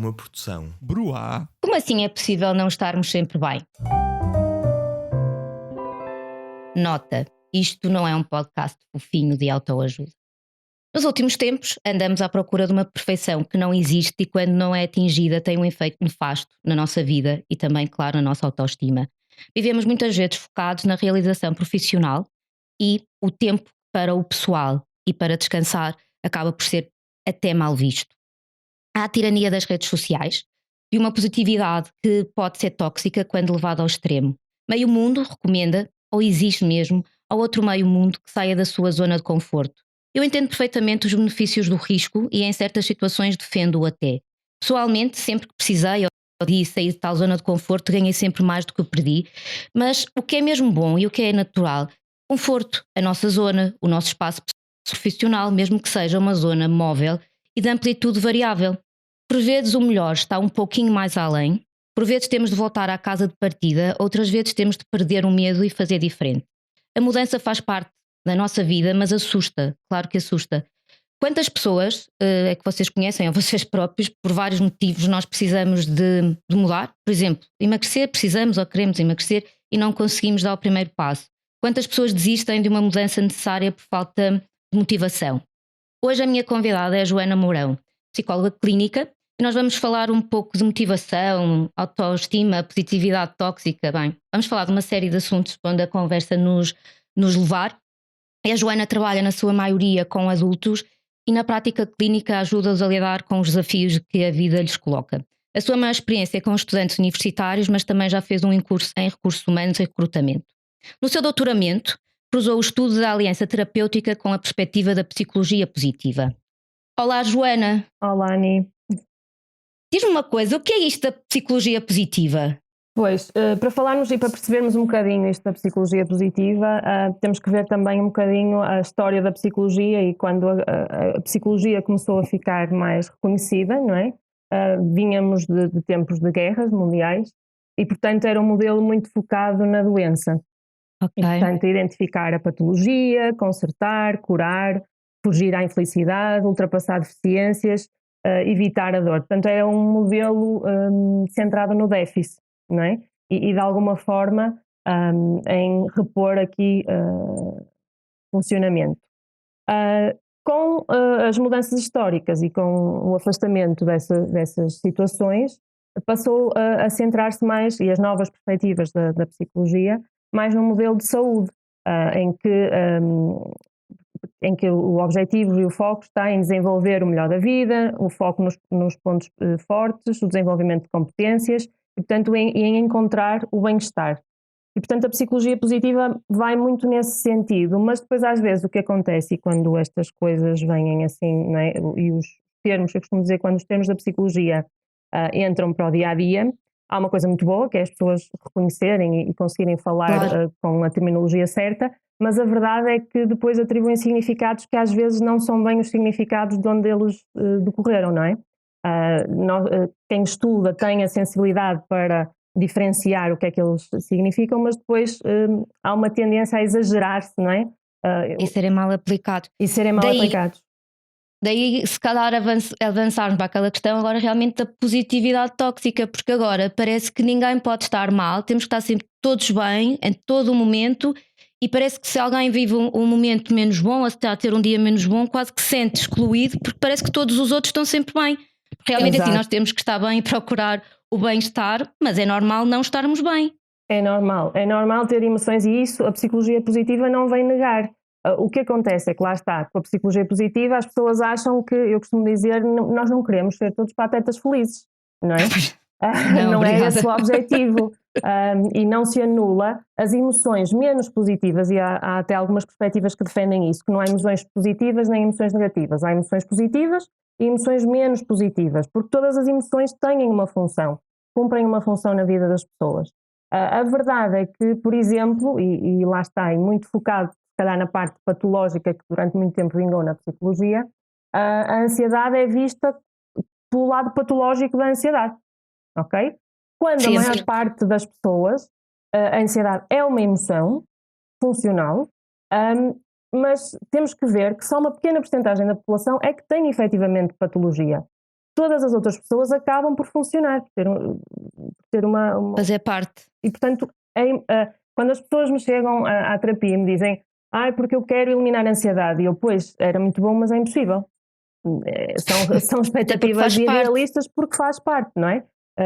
Uma produção. Bruá. Como assim é possível não estarmos sempre bem? Nota, isto não é um podcast fofinho de autoajuda. Nos últimos tempos, andamos à procura de uma perfeição que não existe e, quando não é atingida, tem um efeito nefasto na nossa vida e também, claro, na nossa autoestima. Vivemos muitas vezes focados na realização profissional e o tempo para o pessoal e para descansar acaba por ser até mal visto. Há a tirania das redes sociais e uma positividade que pode ser tóxica quando levada ao extremo. Meio mundo recomenda, ou exige mesmo, ao outro meio mundo que saia da sua zona de conforto. Eu entendo perfeitamente os benefícios do risco e em certas situações defendo-o até. Pessoalmente, sempre que precisei ou de sair de tal zona de conforto, ganhei sempre mais do que perdi. Mas o que é mesmo bom e o que é natural? Conforto, a nossa zona, o nosso espaço profissional, mesmo que seja uma zona móvel e de amplitude variável. Por vezes o melhor está um pouquinho mais além, por vezes temos de voltar à casa de partida, outras vezes temos de perder o medo e fazer diferente. A mudança faz parte da nossa vida, mas assusta, claro que assusta. Quantas pessoas é que vocês conhecem, ou vocês próprios, por vários motivos nós precisamos de mudar? Por exemplo, emagrecer, precisamos ou queremos emagrecer e não conseguimos dar o primeiro passo. Quantas pessoas desistem de uma mudança necessária por falta de motivação? Hoje a minha convidada é a Joana Mourão, psicóloga clínica, e nós vamos falar um pouco de motivação, autoestima, positividade tóxica. Bem, vamos falar de uma série de assuntos onde a conversa nos levar. A Joana trabalha na sua maioria com adultos e na prática clínica ajuda-os a lidar com os desafios que a vida lhes coloca. A sua maior experiência é com estudantes universitários, mas também já fez um curso em recursos humanos e recrutamento. No seu doutoramento, cruzou o estudo da aliança terapêutica com a perspectiva da psicologia positiva. Olá, Joana. Olá, Ani. Diz-me uma coisa, o que é isto da psicologia positiva? Pois, para falarmos e para percebermos um bocadinho isto da psicologia positiva, temos que ver também um bocadinho a história da psicologia e quando a psicologia começou a ficar mais reconhecida, não é? Vínhamos de tempos de guerras mundiais e, portanto, era um modelo muito focado na doença. Okay. E, portanto, identificar a patologia, consertar, curar, fugir à infelicidade, ultrapassar deficiências, evitar a dor. Portanto, é um modelo centrado no déficit, não é? E de alguma forma em repor aqui funcionamento. Com as mudanças históricas e com o afastamento dessas situações, passou a centrar-se mais, e as novas perspectivas da psicologia, mais num modelo de saúde, em que o objetivo e o foco está em desenvolver o melhor da vida, o foco nos pontos fortes, o desenvolvimento de competências e, portanto, em encontrar o bem-estar. E, portanto, a psicologia positiva vai muito nesse sentido, mas depois às vezes o que acontece, e quando estas coisas vêm assim, não é? E os termos, eu costumo dizer, quando os termos da psicologia entram para o dia-a-dia, há uma coisa muito boa, que é as pessoas reconhecerem e conseguirem falar claro. Com a terminologia certa, mas a verdade é que depois atribuem significados que às vezes não são bem os significados de onde eles decorreram, não é? Quem estuda tem a sensibilidade para diferenciar o que é que eles significam, mas depois há uma tendência a exagerar-se, não é? E serem mal aplicados. Aplicados. Daí, se calhar, avançarmos para aquela questão agora realmente da positividade tóxica, porque agora parece que ninguém pode estar mal, temos que estar sempre todos bem, em todo o momento, e parece que se alguém vive um momento menos bom, ou se está a ter um dia menos bom, quase que se sente excluído, porque parece que todos os outros estão sempre bem. Realmente Exato. Assim, nós temos que estar bem e procurar o bem-estar, mas é normal não estarmos bem. É normal ter emoções e isso a psicologia positiva não vem negar. O que acontece é que lá está, com a psicologia positiva as pessoas acham que, eu costumo dizer, nós não queremos ser todos patetas felizes, não é? Não é esse o objetivo. E não se anula as emoções menos positivas, e há até algumas perspectivas que defendem isso, que não há emoções positivas nem emoções negativas, há emoções positivas e emoções menos positivas, porque todas as emoções têm uma função, cumprem uma função na vida das pessoas. A verdade é que, por exemplo, e lá está, e muito focado se calhar na parte patológica que durante muito tempo vingou na psicologia, a ansiedade é vista pelo lado patológico da ansiedade, ok? Quando a maior parte das pessoas, a ansiedade é uma emoção funcional, mas temos que ver que só uma pequena porcentagem da população é que tem efetivamente patologia. todas as outras pessoas acabam por funcionar, por ter uma... Fazer parte. E portanto, quando as pessoas me chegam à terapia e me dizem porque eu quero eliminar a ansiedade, e eu, pois, era muito bom, mas é impossível. São expectativas irrealistas porque faz parte, não é?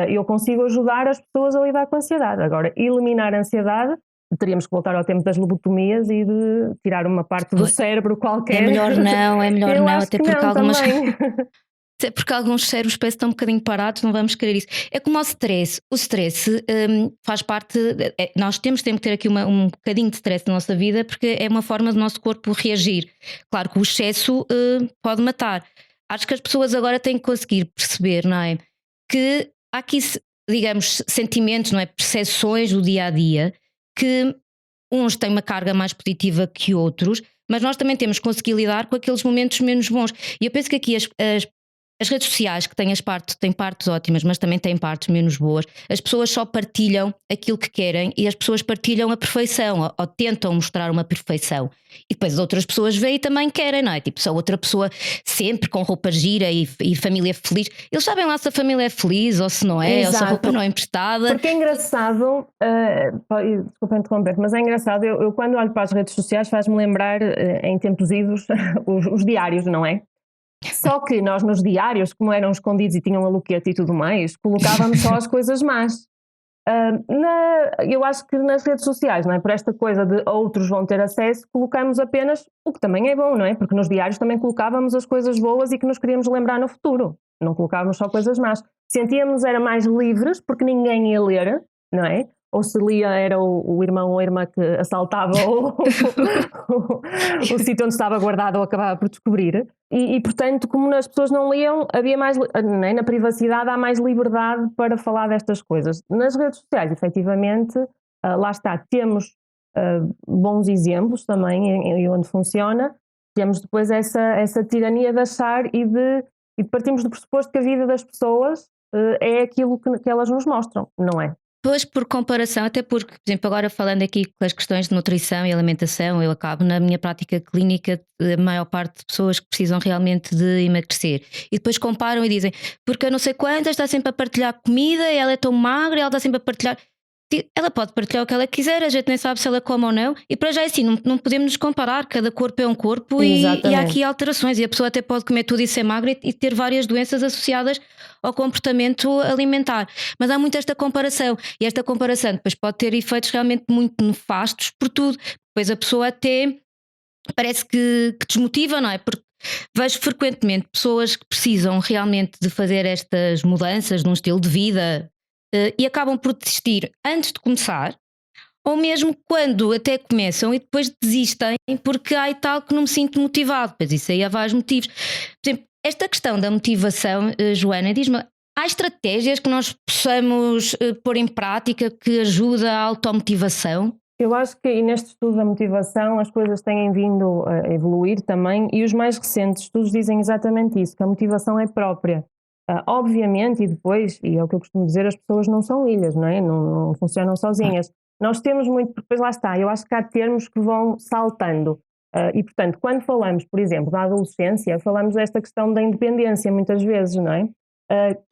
Eu consigo ajudar as pessoas a lidar com a ansiedade. Agora, eliminar a ansiedade, teríamos que voltar ao tempo das lobotomias e de tirar uma parte do cérebro qualquer. É melhor não, até porque alguns cérebros parece que estão um bocadinho parados, não vamos querer isso. É como o stress. O stress faz parte. Nós temos que ter aqui um bocadinho de stress na nossa vida, porque é uma forma do nosso corpo reagir. Claro que o excesso pode matar. Acho que as pessoas agora têm que conseguir perceber, não é? Que há aqui, digamos, sentimentos, não é? Percepções do dia a dia, que uns têm uma carga mais positiva que outros, mas nós também temos que conseguir lidar com aqueles momentos menos bons. E eu penso que aqui as redes sociais, que têm partes ótimas, mas também têm partes menos boas, as pessoas só partilham aquilo que querem e as pessoas partilham a perfeição, ou tentam mostrar uma perfeição. E depois as outras pessoas veem e também querem, não é? Tipo, se a outra pessoa sempre com roupa gira e família feliz, eles sabem lá se a família é feliz ou se não é. Exato. Ou se a roupa não é emprestada. Porque é engraçado, desculpa interromper, mas é engraçado, eu quando olho para as redes sociais faz-me lembrar, em tempos idos, os diários, não é? Só que nós nos diários, como eram escondidos e tinham a luquete e tudo mais, colocávamos só as coisas más. Eu acho que nas redes sociais, não é? Por esta coisa de outros vão ter acesso, colocamos apenas o que também é bom, não é? Porque nos diários também colocávamos as coisas boas e que nos queríamos lembrar no futuro. Não colocávamos só coisas más. Sentíamos era mais livres porque ninguém ia ler, não é? Ou se lia era o irmão ou a irmã que assaltava o sítio onde estava guardado ou acabava por descobrir. E portanto, como as pessoas não liam, havia mais, né, na privacidade há mais liberdade para falar destas coisas. Nas redes sociais, efetivamente, lá está, temos bons exemplos também onde funciona, temos depois essa tirania de achar e partimos do pressuposto que a vida das pessoas é aquilo que elas nos mostram, não é? Pois, por comparação, até porque, por exemplo, agora falando aqui com as questões de nutrição e alimentação, eu acabo na minha prática clínica a maior parte de pessoas que precisam realmente de emagrecer e depois comparam e dizem, porque eu não sei quantas está sempre a partilhar comida, ela é tão magra, ela está sempre a partilhar. Ela pode partilhar o que ela quiser, a gente nem sabe se ela come ou não, e para já é assim, não podemos nos comparar, cada corpo é um corpo e há aqui alterações, e a pessoa até pode comer tudo e ser magra e ter várias doenças associadas ao comportamento alimentar, mas há muito esta comparação, e esta comparação depois pode ter efeitos realmente muito nefastos por tudo, depois a pessoa até parece que desmotiva, não é? Porque vejo frequentemente pessoas que precisam realmente de fazer estas mudanças num estilo de vida e acabam por desistir antes de começar, ou mesmo quando até começam e depois desistem porque há e tal que não me sinto motivado. Pois isso aí há vários motivos. Por exemplo, esta questão da motivação, Joana, diz-me, há estratégias que nós possamos pôr em prática que ajuda a automotivação? Eu acho que neste estudo da motivação as coisas têm vindo a evoluir também, e os mais recentes estudos dizem exatamente isso, que a motivação é própria. Obviamente, e depois, e é o que eu costumo dizer, as pessoas não são ilhas, não é? Não funcionam sozinhas. Nós temos muito, depois lá está, eu acho que há termos que vão saltando. E portanto, quando falamos, por exemplo, da adolescência, falamos desta questão da independência muitas vezes, não é?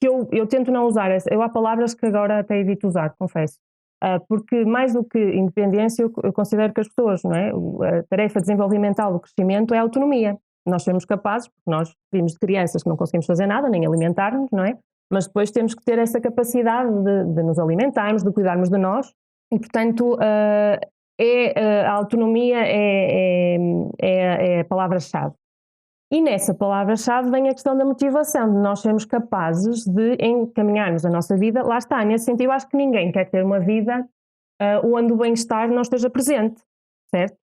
Que eu tento não usar, há palavras que agora até evito usar, confesso. Porque mais do que independência, eu considero que as pessoas, não é? A tarefa desenvolvimental do crescimento é a autonomia. Nós somos capazes, porque nós vimos de crianças que não conseguimos fazer nada, nem alimentar-nos, não é? Mas depois temos que ter essa capacidade de nos alimentarmos, de cuidarmos de nós, e portanto a autonomia é a palavra-chave. E nessa palavra-chave vem a questão da motivação, de nós sermos capazes de encaminharmos a nossa vida. Lá está, nesse sentido, eu acho que ninguém quer ter uma vida onde o bem-estar não esteja presente, certo?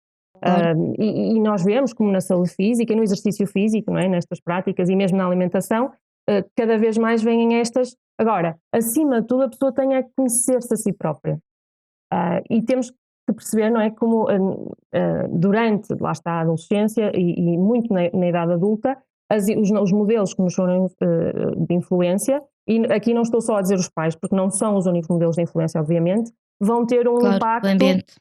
E nós vemos como na saúde física e no exercício físico, não é? Nestas práticas e mesmo na alimentação, cada vez mais vêm estas. Agora, acima de tudo, a pessoa tem a conhecer-se a si própria. E temos que perceber, não é? Como durante, lá está, a adolescência e muito na idade adulta, os modelos que nos foram de influência, e aqui não estou só a dizer os pais, porque não são os únicos modelos de influência, obviamente, vão ter um impacto,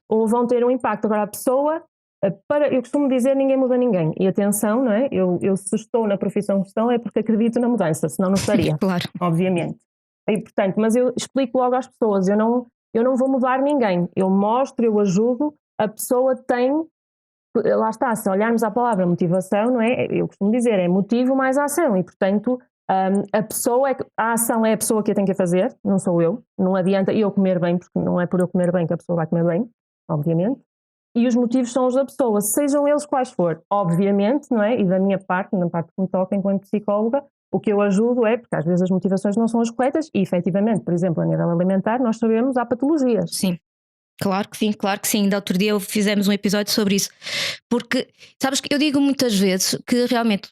ou vão ter um impacto. Agora, a pessoa Eu costumo dizer, ninguém muda ninguém. E atenção, não é? Eu se estou na profissão que estou é porque acredito na mudança, senão não estaria, Claro. obviamente. E, portanto, mas eu explico logo às pessoas, eu não vou mudar ninguém. Eu mostro, eu ajudo, a pessoa tem, lá está, se olharmos a palavra motivação, não é? Eu costumo dizer, é motivo mais ação. E, portanto, a ação é a pessoa que a tem que fazer, não sou eu. Não adianta eu comer bem, porque não é por eu comer bem que a pessoa vai comer bem, obviamente. E os motivos são os da pessoa, sejam eles quais for. Obviamente, não é? E da minha parte, na parte que me toca enquanto psicóloga, o que eu ajudo é, porque às vezes as motivações não são as corretas e efetivamente, por exemplo, a nível alimentar, nós sabemos, há patologias. Sim. Claro que sim, claro que sim. Ainda outro dia fizemos um episódio sobre isso. Porque, sabes que eu digo muitas vezes que realmente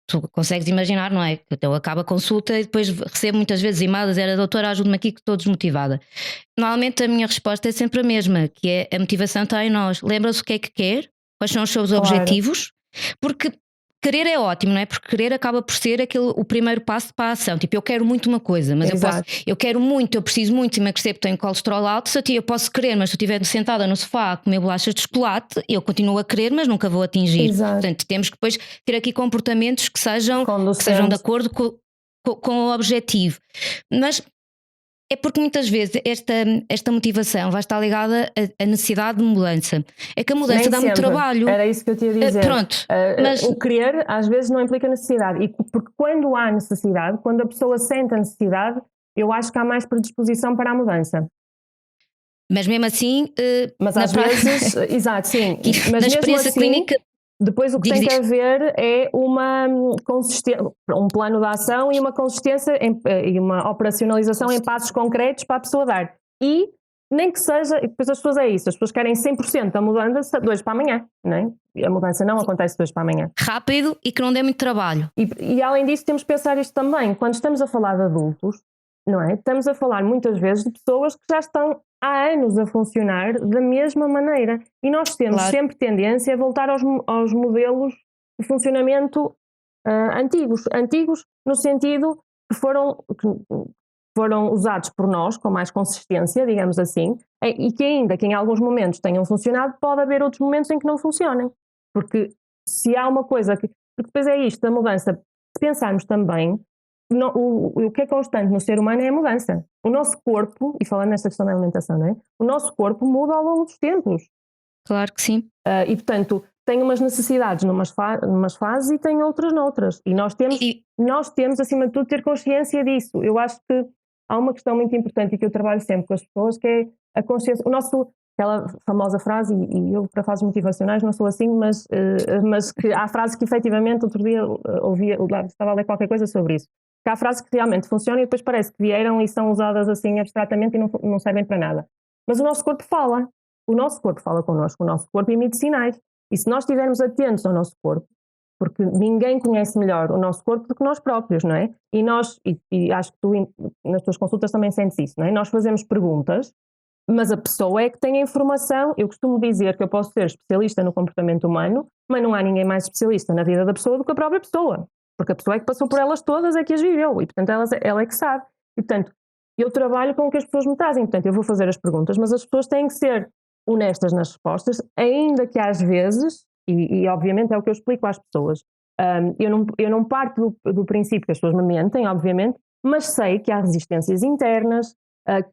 tu consegues imaginar, não é? Então acaba a consulta e depois recebo muitas vezes e-mails, era doutora, ajude-me aqui que estou desmotivada. Normalmente a minha resposta é sempre a mesma, que é a motivação está em nós. Lembra-se o que é que quer? Quais são os seus objetivos? Porque querer é ótimo, não é? Porque querer acaba por ser o primeiro passo para a ação. Tipo, eu quero muito uma coisa, mas eu quero muito, eu preciso muito emagrecer porque tenho colesterol alto. Se eu posso querer, mas se eu estiver sentada no sofá a comer bolachas de chocolate, eu continuo a querer, mas nunca vou atingir. Exato. Portanto, temos que depois ter aqui comportamentos que sejam de acordo com o objetivo. Mas é porque muitas vezes esta motivação vai estar ligada à necessidade de mudança. É que a mudança dá muito trabalho. Era isso que eu te ia dizer. Pronto. Mas o querer às vezes não implica necessidade. E porque quando há necessidade, quando a pessoa sente a necessidade, eu acho que há mais predisposição para a mudança. Mas mesmo assim. Mas às vezes. Exato, sim. Mas na experiência assim, clínica. Depois o que tem que haver é uma consistência, um plano de ação e uma consistência e uma operacionalização em passos concretos para a pessoa dar. E nem que seja, e depois as pessoas é isso, as pessoas querem 100% da mudança de hoje para amanhã, não é? E a mudança não acontece de hoje para amanhã. Rápido e que não dê muito trabalho. E além disso temos que pensar isto também, quando estamos a falar de adultos, não é? Estamos a falar muitas vezes de pessoas que já estão há anos a funcionar da mesma maneira e nós temos sempre tendência a voltar aos modelos de funcionamento antigos no sentido que foram usados por nós com mais consistência, digamos assim, e que ainda que em alguns momentos tenham funcionado, pode haver outros momentos em que não funcionem, porque se há uma coisa que... Porque depois é isto, da mudança, se pensarmos também, o que é constante no ser humano é a mudança. O nosso corpo, e falando nesta questão da alimentação, não é? O nosso corpo muda ao longo dos tempos. Claro que sim. E portanto, tem umas necessidades numas fases e tem outras noutras. E nós temos, acima de tudo, ter consciência disso. Eu acho que há uma questão muito importante e que eu trabalho sempre com as pessoas, que é a consciência. Aquela famosa frase, e eu para fases motivacionais não sou assim, mas que há frases que efetivamente outro dia estava a ler qualquer coisa sobre isso. Que há frases que realmente funcionam e depois parece que vieram e são usadas assim abstratamente e não servem para nada. Mas o nosso corpo fala. O nosso corpo fala connosco, o nosso corpo emite sinais. E se nós estivermos atentos ao nosso corpo, porque ninguém conhece melhor o nosso corpo do que nós próprios, não é? E acho que tu nas tuas consultas também sentes isso, não é? Nós fazemos perguntas, mas a pessoa é que tem a informação. Eu costumo dizer que eu posso ser especialista no comportamento humano, mas não há ninguém mais especialista na vida da pessoa do que a própria pessoa. Porque a pessoa é que passou por elas todas, é que as viveu, e portanto ela é que sabe. E portanto, eu trabalho com o que as pessoas me trazem, portanto eu vou fazer as perguntas, mas as pessoas têm que ser honestas nas respostas, ainda que às vezes, e obviamente é o que eu explico às pessoas, eu não parto do princípio que as pessoas me mentem, obviamente, mas sei que há resistências internas,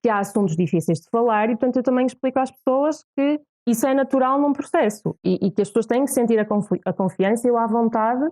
que há assuntos difíceis de falar, e portanto eu também explico às pessoas que isso é natural num processo, e que as pessoas têm que sentir a confiança e a vontade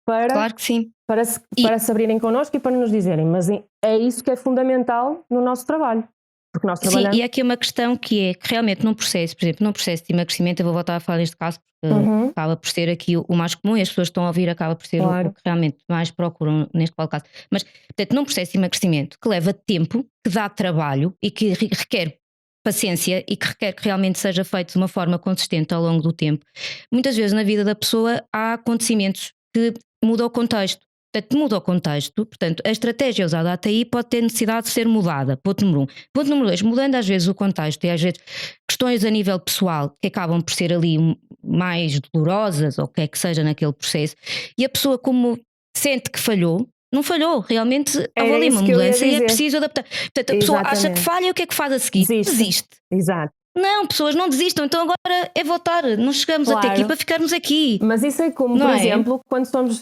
claro que sim. para se abrirem connosco e para nos dizerem, mas é isso que é fundamental no nosso trabalho. Porque nós trabalhamos... Sim, e aqui uma questão que é que realmente num processo, por exemplo, num processo de emagrecimento, eu vou voltar a falar neste caso porque acaba por ser aqui o mais comum e as pessoas que estão a ouvir acaba por ser o que realmente mais procuram neste caso. Mas, portanto, num processo de emagrecimento que leva tempo, que dá trabalho e que requer paciência e que requer que realmente seja feito de uma forma consistente ao longo do tempo, muitas vezes na vida da pessoa há acontecimentos que mudam o contexto. Portanto, muda o contexto, portanto, a estratégia usada até aí pode ter necessidade de ser mudada. Ponto número 1. Ponto número 2, mudando às vezes o contexto e às vezes questões a nível pessoal que acabam por ser ali mais dolorosas ou o que é que seja naquele processo, e a pessoa como sente que falhou, não falhou, realmente houve ali uma mudança e é preciso adaptar. Portanto, a pessoa acha que falha e o que é que faz a seguir? Desiste. Exato. Não, pessoas não desistam, então agora é votar, não chegamos até aqui para ficarmos aqui. Mas isso é como, por exemplo, quando somos,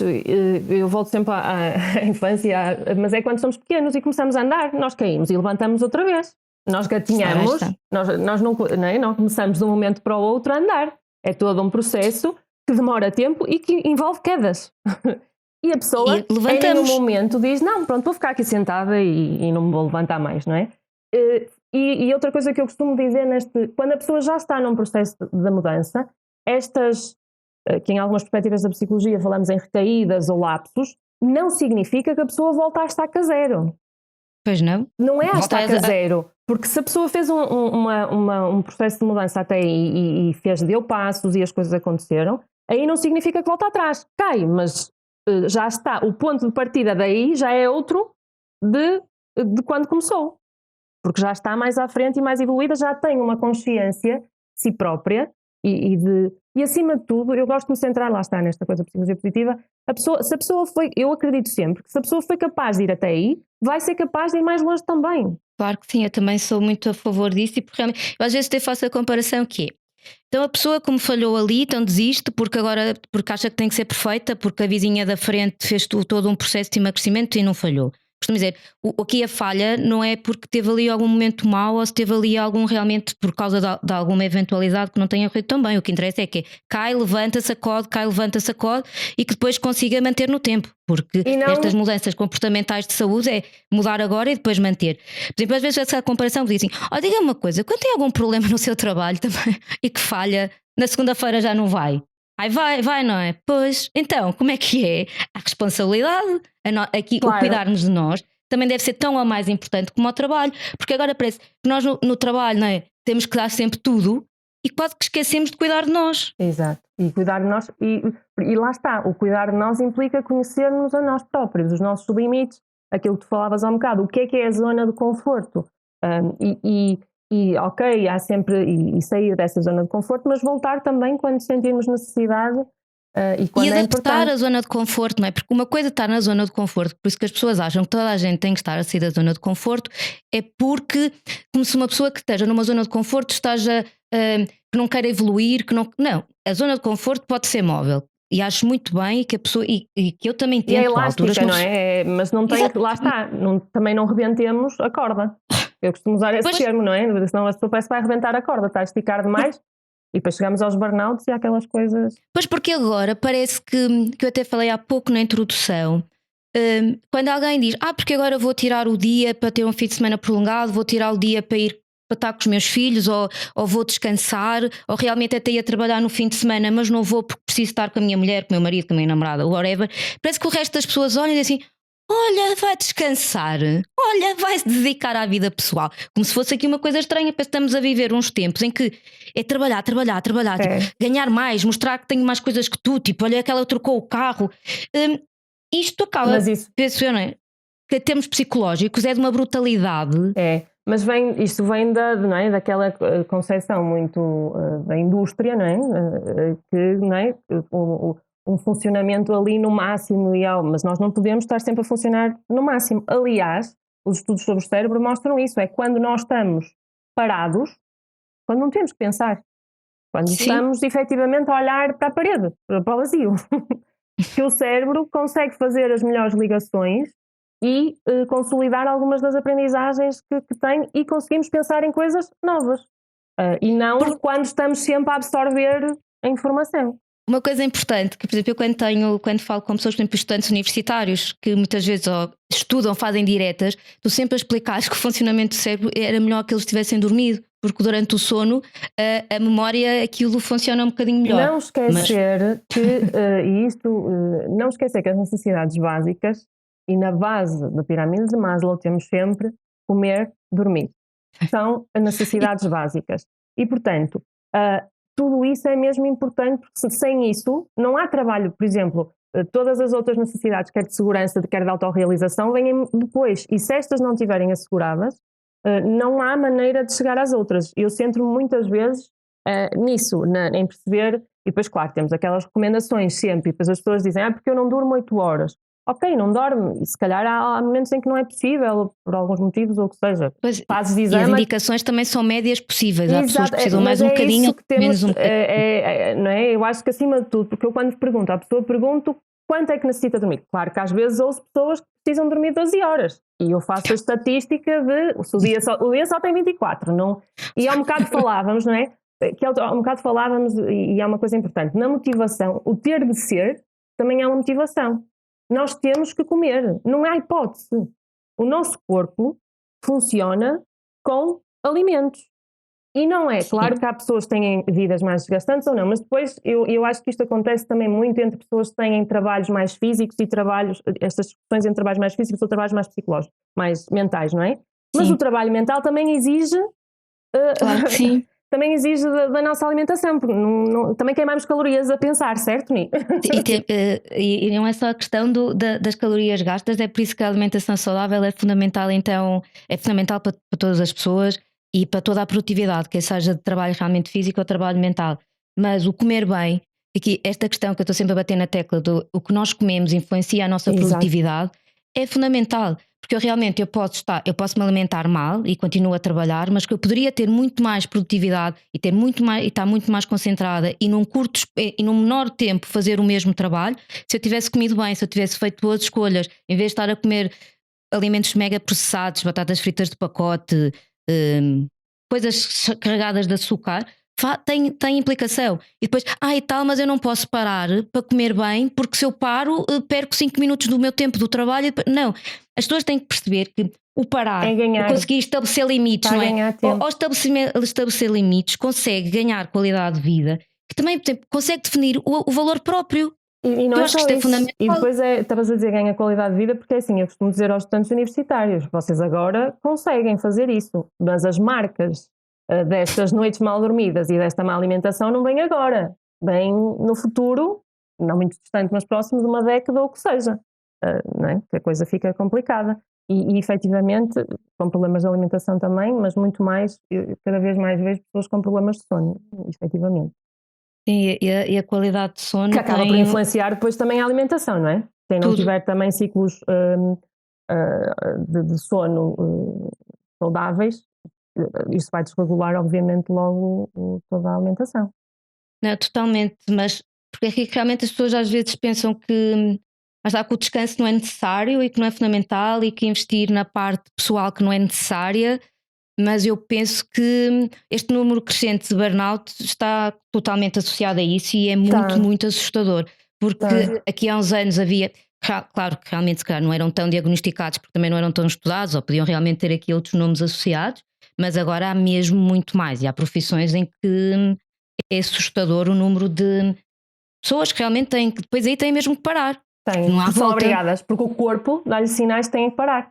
eu volto sempre à infância, mas é quando somos pequenos e começamos a andar, nós caímos e levantamos outra vez. Nós gatinhamos, nós não começamos de um momento para o outro a andar. É todo um processo que demora tempo e que envolve quedas. E a pessoa, em nenhum momento, diz, não, pronto, vou ficar aqui sentada e não me vou levantar mais, não é? E outra coisa que eu costumo dizer quando a pessoa já está num processo da mudança, que em algumas perspectivas da psicologia falamos em recaídas ou lapsos, não significa que a pessoa volta a estaca zero. Pois não? Não é a estaca zero, porque se a pessoa fez um processo de mudança até aí e deu passos e as coisas aconteceram, aí não significa que volta atrás. Cai, mas já está, o ponto de partida daí já é outro de quando começou. Porque já está mais à frente e mais evoluída, já tem uma consciência de si própria e acima de tudo, eu gosto de me centrar, lá está, nesta coisa da psicologia positiva, se a pessoa foi, eu acredito sempre que se a pessoa foi capaz de ir até aí, vai ser capaz de ir mais longe também. Claro que sim, eu também sou muito a favor disso e porque realmente, eu às vezes até faço a comparação que é, então a pessoa como falhou ali, então desiste porque acha que tem que ser perfeita, porque a vizinha da frente fez todo um processo de emagrecimento e não falhou. Costumo dizer, aqui a falha não é porque teve ali algum momento mau ou se teve ali algum realmente por causa de alguma eventualidade que não tenha corrido tão bem. O que interessa é que cai, levanta, sacode e que depois consiga manter no tempo. Porque estas mudanças comportamentais de saúde é mudar agora e depois manter. Por exemplo, às vezes essa comparação diz assim, diga-me uma coisa, quando tem algum problema no seu trabalho também e que falha, na segunda-feira já não vai? Vai, não é? Pois, então, como é que é? A responsabilidade, aqui, claro. O cuidarmos de nós também deve ser tão ou mais importante como o trabalho, porque agora parece que nós no trabalho, não é? Temos que dar sempre tudo e quase que esquecemos de cuidar de nós. Exato, e cuidar de nós, e lá está, o cuidar de nós implica conhecermos a nós próprios, os nossos limites, aquilo que tu falavas há um bocado, o que é a zona de conforto, ok, há sempre e sair dessa zona de conforto, mas voltar também quando sentirmos necessidade e quando e adaptar a zona de conforto, não é? Porque uma coisa está na zona de conforto, por isso que as pessoas acham que toda a gente tem que estar a sair da zona de conforto, é porque como se uma pessoa que esteja numa zona de conforto esteja que não queira evoluir, que não, a zona de conforto pode ser móvel. E acho muito bem que a pessoa, e que eu também tento. E é elástica, não é? Mas não tem que, lá está, também não rebentemos a corda. Eu costumo usar esse termo, não é? Senão a pessoa parece que vai arrebentar a corda, está a esticar demais e depois chegamos aos burnouts e aquelas coisas. Pois porque agora parece que eu até falei há pouco na introdução, quando alguém diz, porque agora vou tirar o dia para ter um fim de semana prolongado, vou tirar o dia para ir para estar com os meus filhos, ou vou descansar, ou realmente até ia trabalhar no fim de semana, mas não vou porque preciso estar com a minha mulher, com o meu marido, com a minha namorada, whatever. Parece que o resto das pessoas olham e dizem assim, olha, vai descansar, olha, vai se dedicar à vida pessoal, como se fosse aqui uma coisa estranha. Parece que estamos a viver uns tempos em que é trabalhar, tipo, ganhar mais, mostrar que tenho mais coisas que tu, tipo, olha, aquela trocou o carro. Isto acaba, penso eu, não é? Que em termos psicológicos é de uma brutalidade. Mas isto vem não é, daquela concepção muito da indústria, não é? Que, não é? Um funcionamento ali no máximo mas nós não podemos estar sempre a funcionar no máximo. Aliás, os estudos sobre o cérebro mostram isso, é quando nós estamos parados, quando não temos que pensar, quando estamos efetivamente a olhar para a parede, para o vazio, que o cérebro consegue fazer as melhores ligações e consolidar algumas das aprendizagens que tem e conseguimos pensar em coisas novas e não quando estamos sempre a absorver a informação. Uma coisa importante, que por exemplo eu quando falo com pessoas, por exemplo, estudantes universitários que muitas vezes estudam, fazem diretas, tu sempre a explicares que o funcionamento do cérebro era melhor que eles tivessem dormido, porque durante o sono a memória, aquilo funciona um bocadinho melhor. Não esquecer não esquecer que as necessidades básicas, e na base da pirâmide de Maslow temos sempre comer, dormir. São as necessidades básicas. E, portanto, tudo isso é mesmo importante, porque sem isso não há trabalho. Por exemplo, todas as outras necessidades, quer de segurança, quer de autorrealização, vêm depois. E se estas não estiverem asseguradas, não há maneira de chegar às outras. Eu centro-me muitas vezes nisso, em perceber, e depois, claro, temos aquelas recomendações sempre, e depois as pessoas dizem, porque eu não durmo 8 horas. ok, não dorme, e se calhar há momentos em que não é possível, por alguns motivos ou o que seja. Pois, Fazes de e as exame. indicações também são médias possíveis. Há pessoas Exato, que precisam mais mas um é bocadinho, isso que temos, menos um bocadinho. não é? Eu acho que acima de tudo, porque eu quando pergunto à pessoa, pergunto quanto é que necessita dormir. Claro que às vezes ouço pessoas que precisam dormir 12 horas e eu faço a estatística de se o dia só tem 24, não? E há um bocado falávamos, não é? Que há um bocado falávamos, e há uma coisa importante, na motivação, o ter de ser também é uma motivação. Nós temos que comer, não há hipótese. O nosso corpo funciona com alimentos. E não é, claro que há pessoas que têm vidas mais desgastantes ou não, mas depois eu acho que isto acontece também muito entre pessoas que têm trabalhos mais físicos e estas discussões entre trabalhos mais físicos ou trabalhos mais psicológicos, mais mentais, não é? Mas Sim. o trabalho mental também exige Claro que sim. também exige da nossa alimentação, porque também queimamos calorias a pensar, certo, Ni? E não é só a questão das calorias gastas, é por isso que a alimentação saudável é fundamental, então é fundamental para todas as pessoas e para toda a produtividade, quer seja de trabalho realmente físico ou trabalho mental. Mas o comer bem, aqui esta questão que eu estou sempre a bater na tecla do o que nós comemos influencia a nossa Exato. produtividade, é fundamental. Porque eu posso me alimentar mal e continuo a trabalhar, mas que eu poderia ter muito mais produtividade e estar muito mais concentrada e num menor tempo fazer o mesmo trabalho, se eu tivesse comido bem, se eu tivesse feito boas escolhas, em vez de estar a comer alimentos mega processados, batatas fritas de pacote, coisas carregadas de açúcar, tem implicação. E depois, e tal, mas eu não posso parar para comer bem, porque se eu paro, perco 5 minutos do meu tempo do trabalho. Não, as pessoas têm que perceber que o parar, o conseguir estabelecer limites, não é? Ao estabelecer limites, consegue ganhar qualidade de vida, que também, por exemplo, consegue definir o valor próprio. E não eu é acho só que isto isso. é fundamental. E depois estavas a dizer ganha qualidade de vida, porque é assim, eu costumo dizer aos estudantes universitários, vocês agora conseguem fazer isso, mas as marcas destas noites mal dormidas e desta má alimentação não vêm agora, vêm no futuro, não muito distante, mas próximo de uma década ou o que seja, não é? Que a coisa fica complicada. E efetivamente, com problemas de alimentação também, mas muito mais, cada vez mais vejo pessoas com problemas de sono, efetivamente. Sim, e a qualidade de sono que acaba por influenciar depois também a alimentação, não é? Quem não tiver também ciclos de sono saudáveis, isso vai desregular obviamente logo toda a alimentação. Não, totalmente, mas porque aqui realmente as pessoas às vezes pensam que o descanso não é necessário e que não é fundamental e que investir na parte pessoal que não é necessária, mas eu penso que este número crescente de burnout está totalmente associado a isso e é muito assustador, porque aqui há uns anos havia, claro que realmente se calhar não eram tão diagnosticados porque também não eram tão estudados ou podiam realmente ter aqui outros nomes associados, mas agora há mesmo muito mais e há profissões em que é assustador o número de pessoas que realmente têm, que depois aí têm mesmo que parar. Não há são obrigadas, porque o corpo dá-lhe sinais que têm que parar.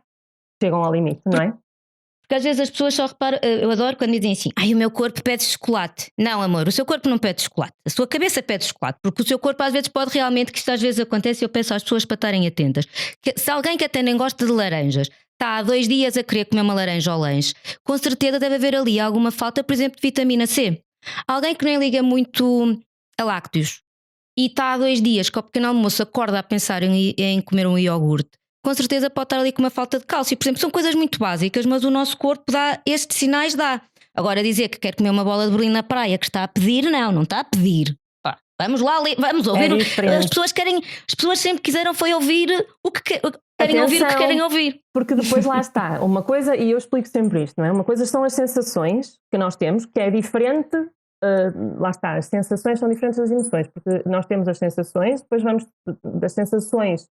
Chegam ao limite, não é? Porque às vezes as pessoas só reparam, eu adoro quando dizem assim, o meu corpo pede chocolate. Não, amor, o seu corpo não pede chocolate, a sua cabeça pede chocolate, porque o seu corpo às vezes pode realmente, que isto às vezes acontece, e eu peço às pessoas para estarem atentas, que se alguém que até nem gosta de laranjas está há 2 dias a querer comer uma laranja ao lanche, com certeza deve haver ali alguma falta, por exemplo, de vitamina C. Alguém que nem liga muito a lácteos e está há 2 dias que ao pequeno almoço acorda a pensar em comer um iogurte, com certeza pode estar ali com uma falta de cálcio. Por exemplo, são coisas muito básicas, mas o nosso corpo dá estes sinais, dá. Agora dizer que quer comer uma bola de berlim na praia, que está a pedir, não está a pedir. Vamos lá, vamos ouvir. As pessoas sempre quiseram foi ouvir o que querem ouvir, o que querem ouvir. Porque depois lá está, uma coisa, e eu explico sempre isto, não é? Uma coisa são as sensações que nós temos, que é diferente, lá está, as sensações são diferentes das emoções, porque nós temos as sensações, depois vamos das sensações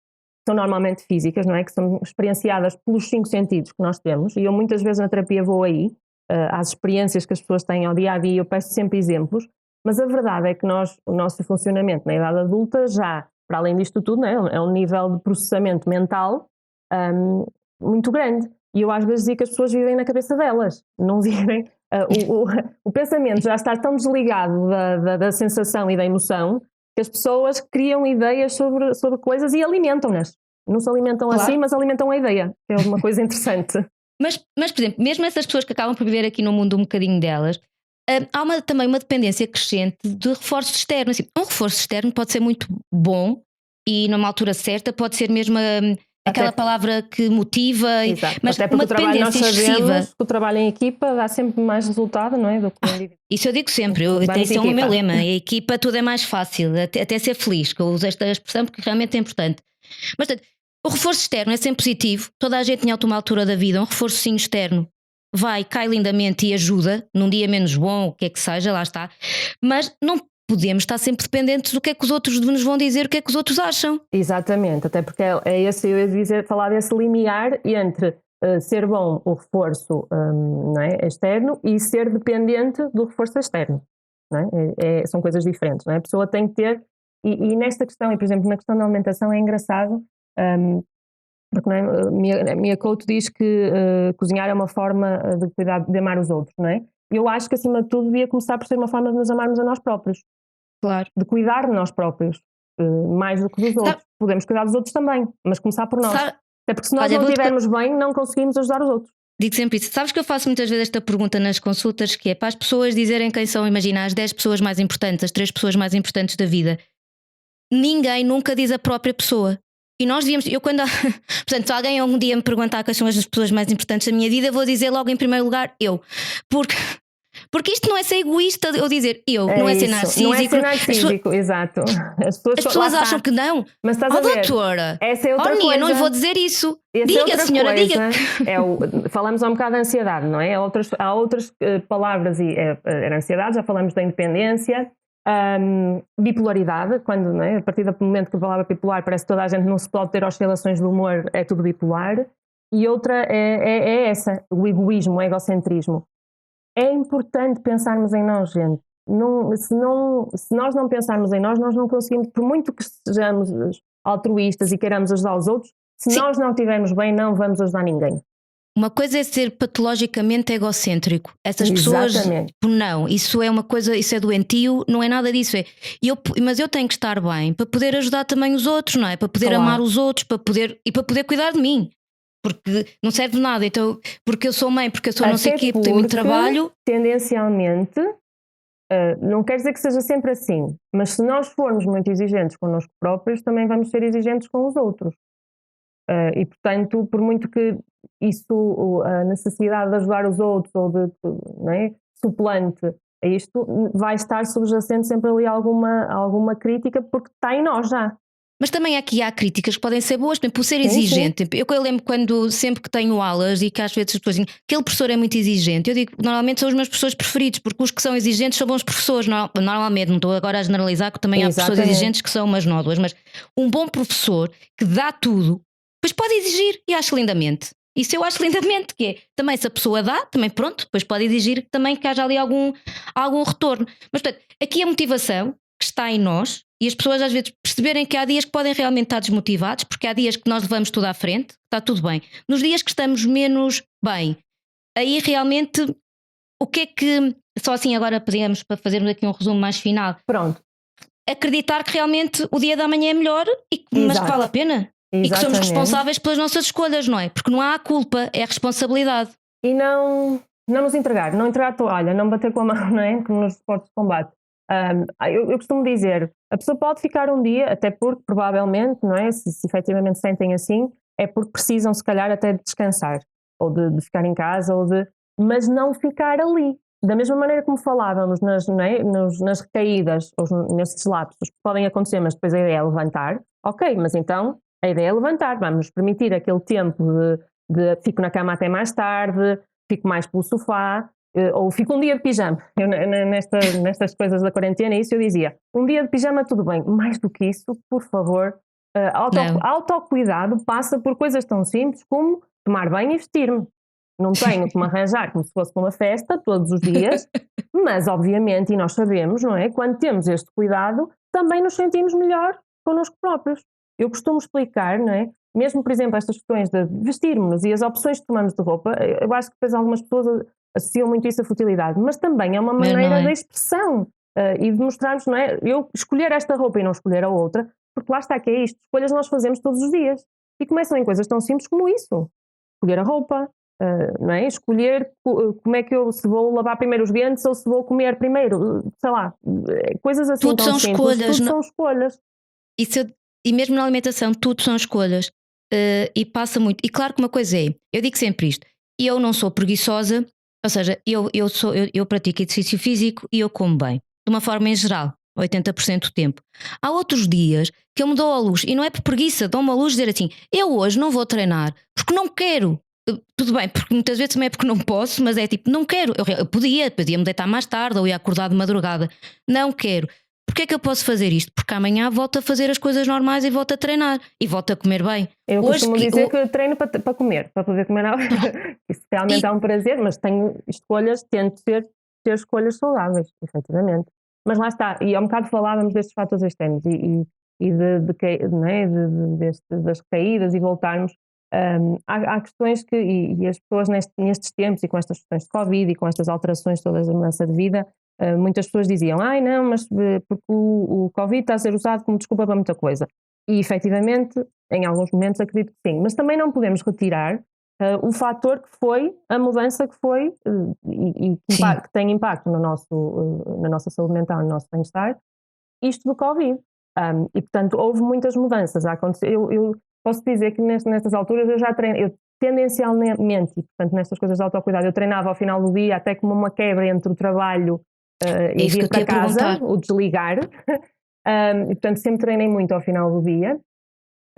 são normalmente físicas, não é? Que são experienciadas pelos 5 sentidos que nós temos, e eu muitas vezes na terapia vou aí, às experiências que as pessoas têm ao dia-a-dia, e eu peço sempre exemplos, mas a verdade é que o nosso funcionamento na idade adulta já, para além disto tudo, não é? É um nível de processamento mental muito grande, e eu às vezes digo que as pessoas vivem na cabeça delas, não vivem, o pensamento já está tão desligado da sensação e da emoção, que as pessoas criam ideias sobre coisas e alimentam-nas. Não se alimentam assim, mas alimentam a ideia. É uma coisa interessante. Mas, por exemplo, mesmo essas pessoas que acabam por viver aqui no mundo um bocadinho delas, há também uma dependência crescente de reforços externos. Um reforço externo pode ser muito bom, e numa altura certa pode ser mesmo aquela palavra que motiva, mas até porque uma o trabalho nós dependência excessiva. sabemos que o trabalho em equipa dá sempre mais resultado, não é? Do que o indivíduo. Isso eu digo sempre, esse é o meu lema. A equipa tudo é mais fácil, até ser feliz, que eu uso esta expressão porque realmente é importante. Mas o reforço externo é sempre positivo. Toda a gente em alguma altura da vida, um reforçozinho externo cai lindamente e ajuda num dia menos bom, o que é que seja, lá está. Mas não podemos estar sempre dependentes do que é que os outros nos vão dizer, o que é que os outros acham. Exatamente, até porque é esse, eu ia dizer, falar desse limiar entre ser bom o reforço não é, externo e ser dependente do reforço externo. Não é? São coisas diferentes. Não é? A pessoa tem que ter, e nesta questão, e por exemplo na questão da alimentação é engraçado, porque não é, a minha coach diz que cozinhar é uma forma de cuidar, de amar os outros, não é? Eu acho que acima de tudo devia começar por ser uma forma de nos amarmos a nós próprios. Claro. De cuidar de nós próprios, mais do que dos outros. Podemos cuidar dos outros também, mas começar por nós. Até porque se nós não estivermos bem, não conseguimos ajudar os outros. Digo sempre isso. Sabes que eu faço muitas vezes esta pergunta nas consultas, que é para as pessoas dizerem quem são, imagina, as 10 pessoas mais importantes, as 3 pessoas mais importantes da vida. Ninguém nunca diz a própria pessoa. E nós devíamos, portanto, se alguém algum dia me perguntar quais são as pessoas mais importantes da minha vida, vou dizer logo em primeiro lugar eu. Porque isto não é ser egoísta ou dizer eu, não é ser narcísico. Não é ser narcísico, exato. As pessoas acham que não. Mas estás a ver, doutora, essa é outra coisa. Eu não lhe vou dizer isso. Diga, senhora, diga. Falamos um bocado da ansiedade, não é? Há outras palavras, era ansiedade, já falamos da independência, bipolaridade, quando, não é? A partir do momento que a palavra bipolar parece que toda a gente não se pode ter oscilações do humor, é tudo bipolar. E outra é essa, o egoísmo, o egocentrismo. É importante pensarmos em nós, gente. Se nós não pensarmos em nós não conseguimos, por muito que sejamos altruístas e queiramos ajudar os outros, se nós não estivermos bem, não vamos ajudar ninguém. Uma coisa é ser patologicamente egocêntrico. Essas pessoas, não, isso é uma coisa, isso é doentio, não é nada disso. Mas eu tenho que estar bem para poder ajudar também os outros, não é? Para poder amar os outros, para poder cuidar de mim. Porque não serve de nada, então, porque eu sou mãe, porque eu sou não sei o quê, porque tenho muito trabalho. Tendencialmente, não quer dizer que seja sempre assim, mas se nós formos muito exigentes connosco próprios, também vamos ser exigentes com os outros. E portanto, por muito que isso, a necessidade de ajudar os outros ou de, não é, suplante a isto, vai estar subjacente sempre ali alguma crítica, porque está em nós já. Mas também aqui há críticas que podem ser boas, por ser exigente. Sim. Eu lembro sempre que tenho aulas e que às vezes as pessoas dizem aquele professor é muito exigente. Eu digo, normalmente são os meus professores preferidos, porque os que são exigentes são bons professores. Normalmente, não estou agora a generalizar, que também há pessoas exigentes que são umas nódoas, mas um bom professor que dá tudo, depois pode exigir, e acho lindamente. Isso eu acho lindamente, que é também se a pessoa dá, também pronto, depois pode exigir também que haja ali algum retorno. Mas portanto, aqui a motivação que está em nós, e as pessoas às vezes perceberem que há dias que podem realmente estar desmotivados, porque há dias que nós levamos tudo à frente, está tudo bem. Nos dias que estamos menos bem, aí realmente o que é que, só assim agora podemos, para fazermos aqui um resumo mais final, pronto, acreditar que realmente o dia da manhã é melhor, mas que vale a pena. Exatamente. E que somos responsáveis pelas nossas escolhas, não é? Porque não há a culpa, é a responsabilidade. E não nos entregar, não entregar a toalha, não bater com a mão, não é? Como nos esportes de combate. Eu costumo dizer, a pessoa pode ficar um dia, até porque provavelmente, não é? Se efetivamente sentem assim, é porque precisam se calhar até de descansar, ou de ficar em casa, mas não ficar ali. Da mesma maneira como falávamos nas recaídas, ou nesses lapsos que podem acontecer, mas depois a ideia é levantar, ok, mas então a ideia é levantar, vamos permitir aquele tempo de fico na cama até mais tarde, fico mais pelo sofá, ou fico um dia de pijama. Eu, nestas coisas da quarentena, isso eu dizia, um dia de pijama tudo bem, mais do que isso, por favor, autocuidado passa por coisas tão simples como tomar banho e vestir-me. Não tenho que me arranjar como se fosse para uma festa todos os dias, mas obviamente, e nós sabemos, não é? Quando temos este cuidado, também nos sentimos melhor connosco próprios. Eu costumo explicar, não é? Mesmo, por exemplo, estas questões de vestirmos e as opções que tomamos de roupa, eu acho que depois algumas pessoas associam muito isso à futilidade, mas também é uma maneira de expressão e de mostrarmos, não é? Eu escolher esta roupa e não escolher a outra, porque lá está que é isto, escolhas nós fazemos todos os dias e começam em coisas tão simples como isso, escolher a roupa, não é? Escolher como é que se vou lavar primeiro os dentes ou se vou comer primeiro, sei lá, coisas assim tudo tão são simples, escolhas, tudo são escolhas. Isso e mesmo na alimentação, tudo são escolhas. E passa muito. E claro que uma coisa é, eu digo sempre isto, eu não sou preguiçosa, ou seja, eu pratico exercício físico e eu como bem, de uma forma em geral, 80% do tempo. Há outros dias que eu me dou à luz, e não é por preguiça, dou-me à luz dizer assim: eu hoje não vou treinar porque não quero. Tudo bem, porque muitas vezes também é porque não posso, mas é tipo, não quero. Eu podia me deitar mais tarde ou ia acordar de madrugada. Não quero. Porquê é que eu posso fazer isto? Porque amanhã volto a fazer as coisas normais e volto a treinar e volto a comer bem. Eu costumo dizer que treino para comer, para poder comer na hora. Isso realmente é um prazer, mas tenho escolhas, tento ter escolhas saudáveis, efetivamente. Mas lá está, e há um bocado falávamos destes fatores externos e das caídas e voltarmos. Há questões que, e as pessoas nestes tempos e com estas questões de Covid e com estas alterações todas da mudança de vida, muitas pessoas diziam, não, mas porque o Covid está a ser usado como desculpa para muita coisa. E efetivamente, em alguns momentos acredito que sim, mas também não podemos retirar o fator que foi a mudança que foi que tem impacto na nossa saúde mental, no nosso bem-estar, isto do Covid. E portanto houve muitas mudanças a acontecer. Eu posso dizer que nestas alturas eu já treino, eu tendencialmente, e portanto nestas coisas de autocuidado, eu treinava ao final do dia até como uma quebra entre o trabalho e vir para casa, o desligar. E portanto sempre treinei muito ao final do dia,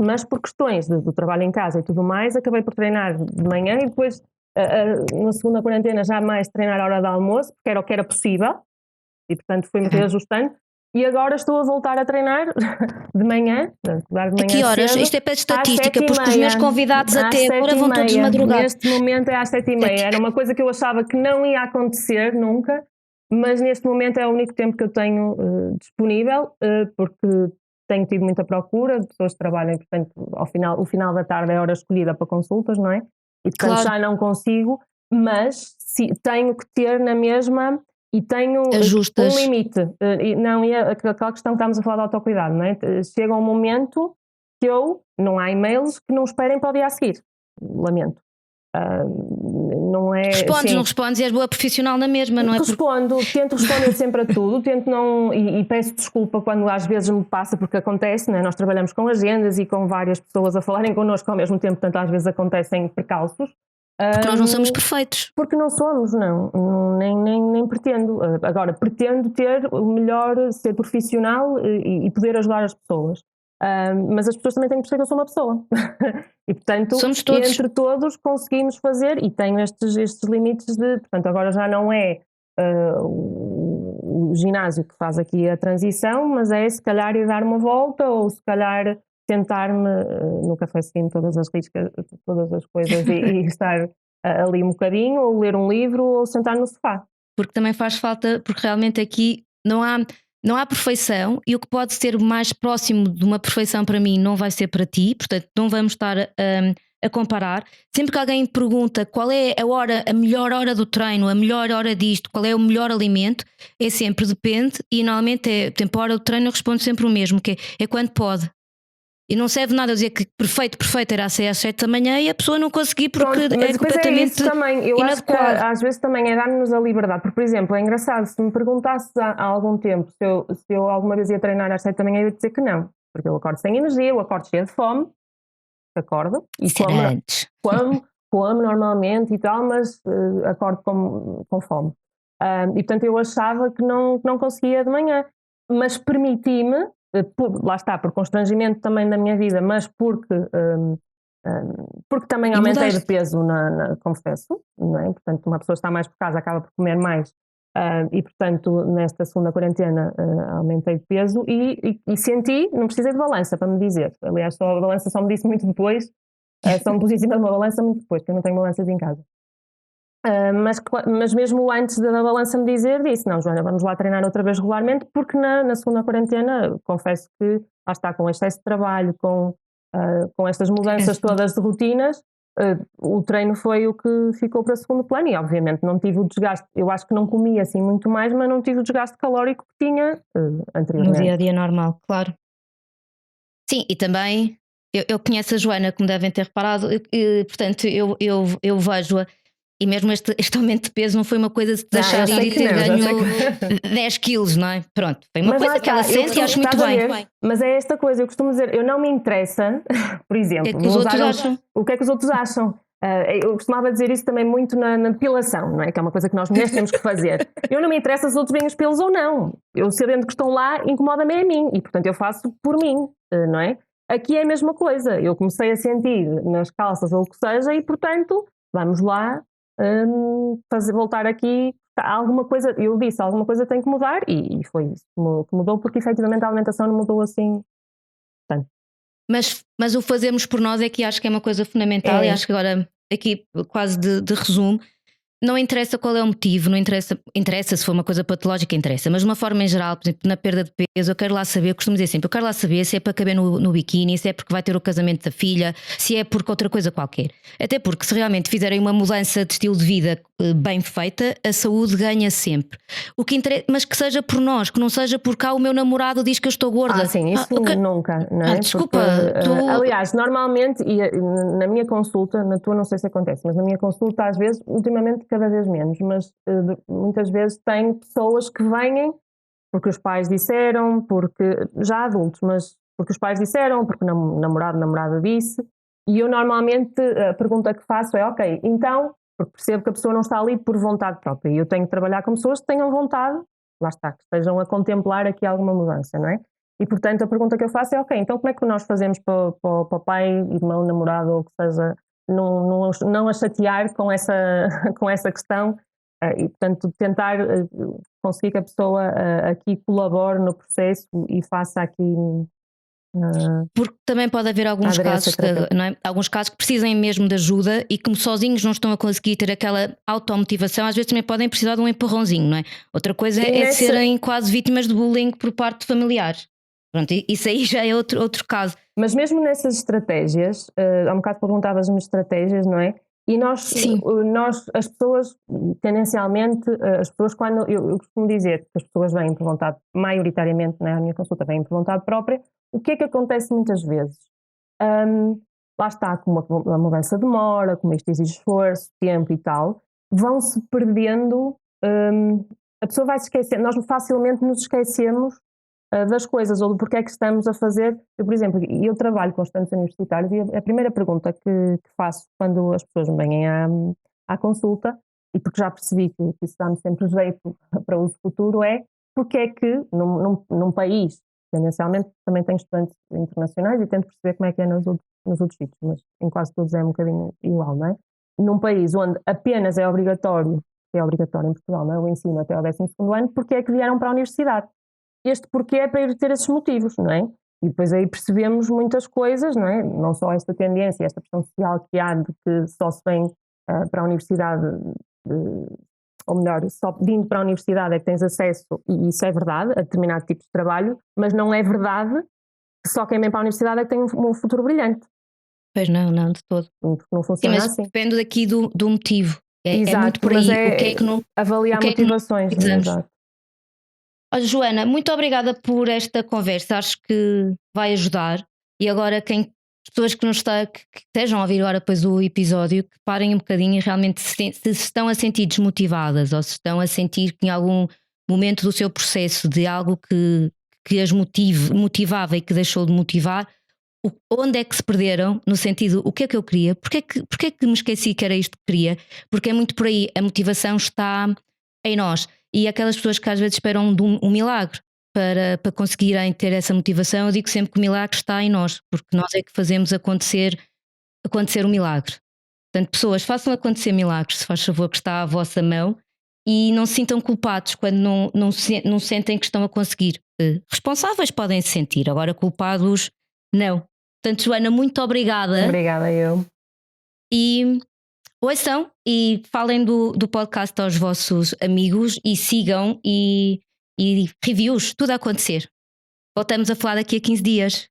mas por questões do trabalho em casa e tudo mais, acabei por treinar de manhã e depois na segunda quarentena já mais treinar à hora do almoço, porque era o que era possível, e portanto fui-me reajustando. E agora estou a voltar a treinar de manhã. A que horas? Cedo, isto é para estatística, porque os meus convidados até agora vão todos de madrugada. Neste momento é às 7h30. Era uma coisa que eu achava que não ia acontecer nunca, mas neste momento é o único tempo que eu tenho disponível, porque tenho tido muita procura de pessoas que trabalham, portanto, o final da tarde é a hora escolhida para consultas, não é? E portanto já não consigo, mas tenho que ter na mesma. E tenho Ajustas. um limite. E aquela questão que estamos a falar de autocuidado, não é? Chega um momento que não há e-mails que não esperem para o dia a seguir. Lamento. Não é. Respondes, não respondes e és boa profissional na mesma, não é? Tento responder sempre a tudo, tento não. E peço desculpa quando às vezes me passa, porque acontece, não é? Nós trabalhamos com agendas e com várias pessoas a falarem connosco ao mesmo tempo, portanto às vezes acontecem percalços. Porque nós não somos perfeitos. Porque não somos, não. Nem pretendo. Agora, pretendo ter o melhor, ser profissional e poder ajudar as pessoas. Mas as pessoas também têm que perceber que eu sou uma pessoa. E, portanto, somos todos. Entre todos conseguimos fazer, e tenho estes limites de. Portanto, agora já não é o ginásio que faz aqui a transição, mas é se calhar ir dar uma volta ou se calhar tentar-me no cafezinho todas as riscas, todas as coisas e estar ali um bocadinho, ou ler um livro, ou sentar no sofá. Porque também faz falta, porque realmente aqui não há perfeição, e o que pode ser mais próximo de uma perfeição para mim não vai ser para ti, portanto não vamos estar a comparar. Sempre que alguém pergunta qual é a melhor hora do treino, a melhor hora disto, qual é o melhor alimento, é sempre depende, e normalmente a hora do treino eu respondo sempre o mesmo, que é quando pode. E não serve nada dizer que perfeito era às 7 da manhã e a pessoa não conseguir porque é completamente também. Eu inadequado. Acho que às vezes também é dar-nos a liberdade, porque por exemplo, é engraçado, se me perguntasse há algum tempo se eu alguma vez ia treinar às 7 da manhã, eu ia dizer que não, porque eu acordo sem energia, eu acordo cheio de fome, acordo e como normalmente e tal, mas acordo com fome. E portanto eu achava que não conseguia de manhã, mas permiti-me, lá está, por constrangimento também da minha vida, mas porque também aumentei de peso, confesso, não é? Portanto, uma pessoa está mais por casa, acaba por comer mais, e portanto nesta segunda quarentena aumentei de peso e senti, não precisei de balança para me dizer, aliás a balança só me disse muito depois, só me pus em cima de uma balança muito depois, porque eu não tenho balanças em casa. Mas mesmo antes da balança me dizer, disse, não Joana, vamos lá treinar outra vez regularmente, porque na segunda quarentena, confesso que lá está, com excesso de trabalho, com estas mudanças todas de rotinas, o treino foi o que ficou para segundo plano, e obviamente não tive o desgaste, eu acho que não comi assim muito mais, mas não tive o desgaste calórico que tinha anteriormente. No dia a dia normal, claro. Sim, e também eu conheço a Joana, como devem ter reparado, portanto eu vejo-a E mesmo este aumento de peso não foi uma coisa de te deixar ir e ter ganho 10 quilos, não é? Pronto, foi uma coisa que ela sente e acho muito bem. Mas é esta coisa, eu costumo dizer, eu não me interessa, por exemplo, o que é que os outros acham? O que é que os outros acham? Eu costumava dizer isso também muito na depilação, não é? Que é uma coisa que nós mulheres temos que fazer. Eu não me interessa se os outros veem os pelos ou não. Eu sabendo que estão lá, incomoda-me a mim. E portanto eu faço por mim, não é? Aqui é a mesma coisa. Eu comecei a sentir nas calças ou o que seja e portanto, vamos lá voltar aqui. Alguma coisa, eu disse, alguma coisa tem que mudar e foi isso que mudou, porque efetivamente a alimentação não mudou assim tanto. Mas o fazermos por nós é que acho que é uma coisa fundamental e acho que agora aqui quase de resumo, não interessa qual é o motivo, não interessa se for uma coisa patológica, interessa, mas de uma forma em geral, por exemplo, na perda de peso, eu quero lá saber, eu costumo dizer sempre, eu quero lá saber se é para caber no biquíni, se é porque vai ter o casamento da filha, se é porque outra coisa qualquer. Até porque se realmente fizerem uma mudança de estilo de vida bem feita, a saúde ganha sempre. O que interessa, mas que seja por nós, que não seja porque o meu namorado diz que eu estou gorda. Sim, isso nunca, não é? Desculpa. Porque, aliás, normalmente, e na minha consulta, na tua não sei se acontece, mas na minha consulta às vezes, ultimamente cada vez menos, mas muitas vezes tem pessoas que vêm porque os pais disseram, porque já adultos, mas porque os pais disseram, porque o namorada disse, e eu normalmente a pergunta que faço é, ok, então, porque percebo que a pessoa não está ali por vontade própria, e eu tenho que trabalhar com pessoas que tenham vontade, lá está, que estejam a contemplar aqui alguma mudança, não é? E portanto a pergunta que eu faço é, ok, então como é que nós fazemos para o pai, irmão, namorado, ou o que seja, não a chatear com essa questão e portanto tentar conseguir que a pessoa aqui colabore no processo e faça aqui porque também pode haver alguns casos não é? Alguns casos que precisem mesmo de ajuda e que sozinhos não estão a conseguir ter aquela automotivação, às vezes também podem precisar de um empurrãozinho, não é? Outra coisa é serem quase vítimas de bullying por parte de familiares. Pronto, isso aí já é outro caso. Mas mesmo nessas estratégias, há um bocado perguntavas-me estratégias, não é? E nós, as pessoas, tendencialmente, as pessoas quando, eu costumo dizer que as pessoas vêm por vontade, maioritariamente, na minha consulta, vêm por vontade própria, o que é que acontece muitas vezes? Lá está, como a mudança demora, como isto exige esforço, tempo e tal, vão-se perdendo, a pessoa vai se esquecer, nós facilmente nos esquecemos das coisas ou do porquê é que estamos a fazer. Eu, por exemplo, eu trabalho com estudantes universitários e a primeira pergunta que faço quando as pessoas me vêm à consulta, e porque já percebi que isso dá-me sempre jeito para o uso futuro, é porque é que num país, tendencialmente também tenho estudantes internacionais e tento perceber como é que é nos outros sítios, mas em quase todos é um bocadinho igual, não é? Num país onde apenas é obrigatório em Portugal, não é? O ensino até ao 12º ano, porque é que vieram para a universidade? Este porquê é para ir ter esses motivos, não é? E depois aí percebemos muitas coisas, não é? Não só esta tendência, esta pressão social que há de que só se vem para a universidade, ou melhor, só vindo para a universidade é que tens acesso, e isso é verdade, a determinado tipo de trabalho, mas não é verdade que só quem vem para a universidade é que tem um futuro brilhante. Pois não, de todo. Não funciona assim. Depende daqui do motivo. É muito por aí. O que é que não, avaliar motivações. Exato. Olha, Joana, muito obrigada por esta conversa, acho que vai ajudar. E agora as pessoas que estejam a ouvir agora depois o episódio, que parem um bocadinho e realmente se estão a sentir desmotivadas ou se estão a sentir que em algum momento do seu processo de algo que as motivava e que deixou de motivar, onde é que se perderam, no sentido, o que é que eu queria, porque é que me esqueci que era isto que queria, porque é muito por aí, a motivação está em nós. E aquelas pessoas que às vezes esperam de um milagre para conseguirem ter essa motivação, eu digo sempre que o milagre está em nós, porque nós é que fazemos acontecer o milagre. Portanto, pessoas, façam acontecer milagres, se faz favor, que está à vossa mão, e não se sintam culpados quando não sentem que estão a conseguir. Responsáveis podem se sentir, agora culpados não. Portanto, Joana, muito obrigada. Obrigada eu. E ouçam e falem do podcast aos vossos amigos e sigam e reviews, tudo a acontecer. Voltamos a falar daqui a 15 dias.